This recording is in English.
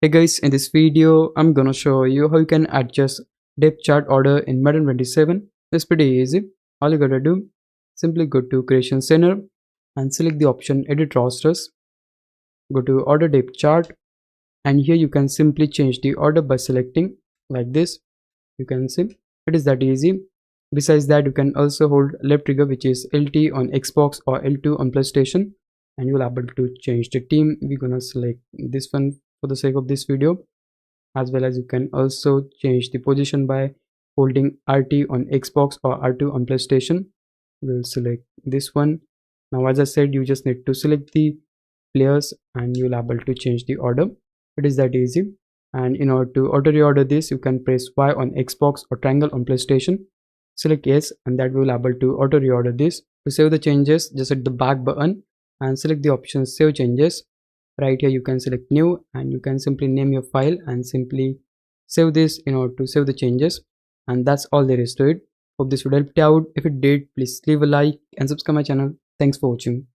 Hey guys, in this video, I'm gonna show you how you can adjust depth chart order in Madden 27. It's pretty easy. All you gotta do, simply go to Creation Center and select the option Edit Rosters. Go to Order Depth Chart, and here you can simply change the order by selecting like this. You can see it is that easy. Besides that, you can also hold left trigger, which is LT on Xbox or L2 on PlayStation, and you'll able to change the team. We're gonna select this one for the sake of this video, as well as you can also change the position by holding RT on Xbox or R2 on PlayStation. We'll select this one. Now, as I said, you just need to select the players and you'll able to change the order. It is that easy. And in order to auto reorder this, you can press Y on Xbox or triangle on PlayStation. Select yes, and that will able to auto reorder this. To save the changes, just hit the back button and select the option Save Changes. Right here you can select new, and you can simply name your file and simply save this in order to save the changes. And that's all there is to it. Hope this would help you out. If it did, please leave a like and subscribe my channel. Thanks for watching.